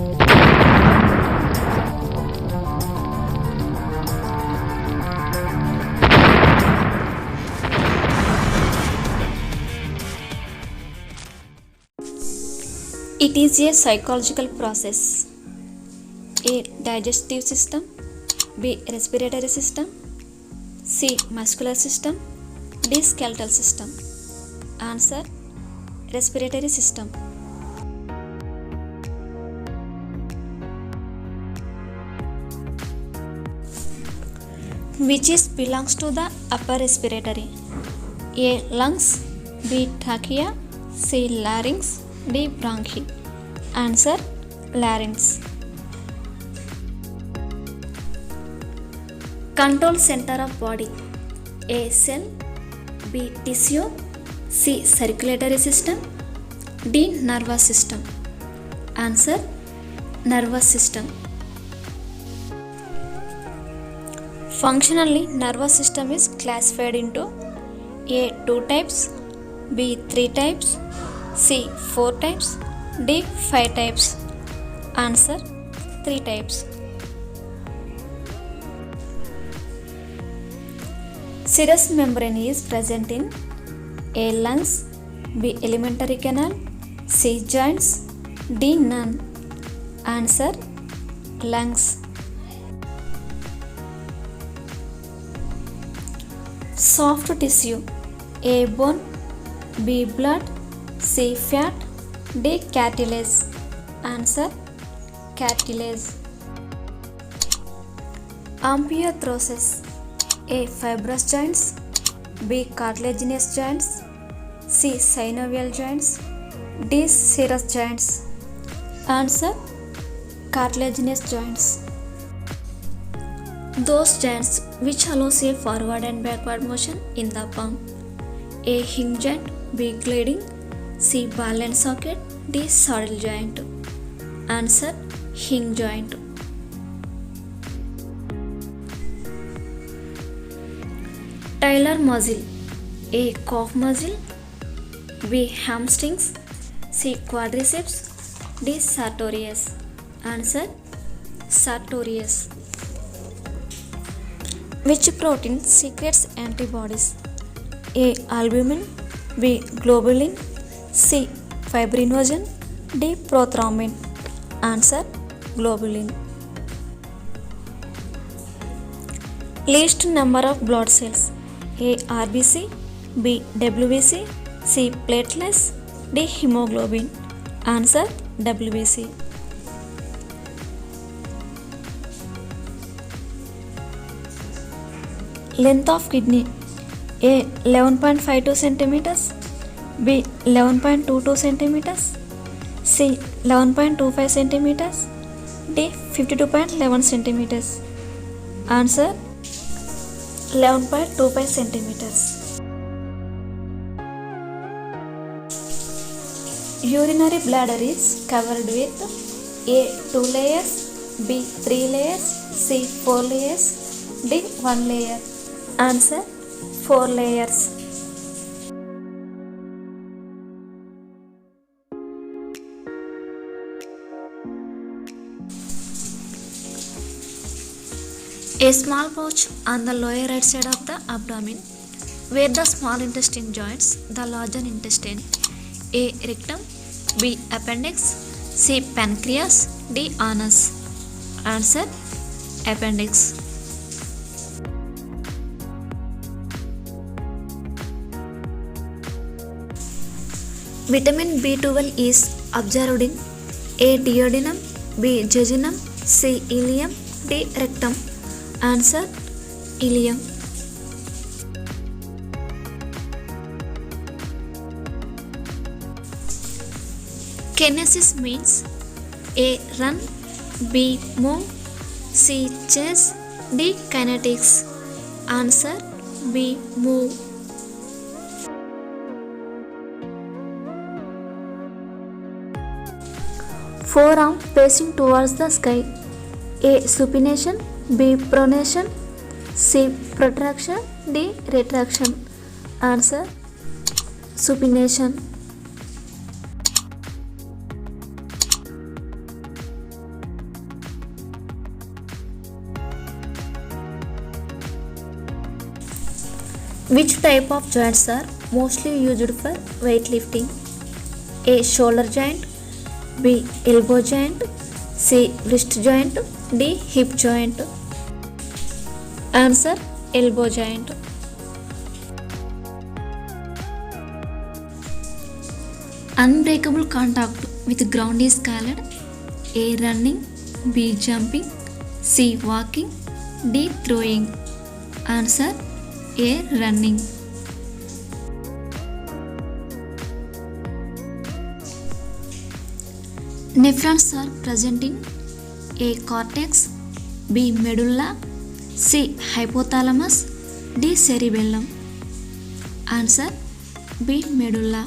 It is a psychological process. A. Digestive system. B. Respiratory system. C. Muscular system. D. Skeletal system. Answer: respiratory system. Which is belongs to the upper respiratory? A. Lungs. B. Trachea. C. Larynx. D. Bronchi. Answer: larynx. Control center of body. A. Cell. B. Tissue. C. Circulatory system. D. Nervous system. Answer: nervous system. Functionally, nervous system is classified into A. 2 types. B. 3 types. C. 4 types. D. 5 types. Answer: 3 types. Serous membrane is present in A. Lungs. B. Alimentary canal. C. Joints. D. None. Answer: lungs. Soft tissue. A. Bone. B. Blood. C. Fat. D. Cartilage. Answer: cartilage. Ampuotrosis. A. Fibrous joints. B. Cartilaginous joints. C. Synovial joints. D. Serous joints. Answer: cartilaginous joints. Those joints which allows a forward and backward motion in the palm. A. Hinge joint. B. Gliding. C. Ball and socket. D. Saddle joint. Answer: hinge joint. Talar muscle. A. Calf muscle. B. Hamstrings. C. Quadriceps. D. sartorius. Answer: sartorius. Which protein secretes antibodies? A. Albumin. B. Globulin. C. Fibrinogen. D. Prothrombin. Answer: globulin. Least number of blood cells. A. RBC. B. WBC. C. Platelets. D. Hemoglobin. Answer: WBC. Length of kidney. A. 11.52 centimeters. B. 11.22 centimeters. C. 11.25 centimeters. D. 52.11 centimeters. Answer: 11.25 centimeters. Urinary bladder is covered with A. 2 layers. B. 3 layers. C. 4 layers. D. 1 layer. Answer: 4 layers. A small pouch on the lower right side of the abdomen where the small intestine joins the larger intestine. A. Rectum. B. Appendix. C. Pancreas. D. Anus. Answer: appendix. Vitamin B12 is observed in A. Duodenum. B. Jejunum. C. Ileum. D. Rectum. Answer: ileum. Kinesis means A. Run. B. Move. C. Chase. D. Kinetics. Answer: B. Move. Forearm facing towards the sky. A. Supination. B. Pronation. C. Protraction. D. Retraction. Answer: supination. Which type of joints are mostly used for weightlifting? A. Shoulder joint, B. Elbow joint, C. Wrist joint, D. Hip joint. Answer: elbow joint. Unbreakable contact with ground is called A. Running, B. Jumping, C. Walking, D. Throwing. Answer: A. Running. Nephrons are present in A. Cortex, B. Medulla, C. Hypothalamus, D. Cerebellum. Answer: B. Medulla.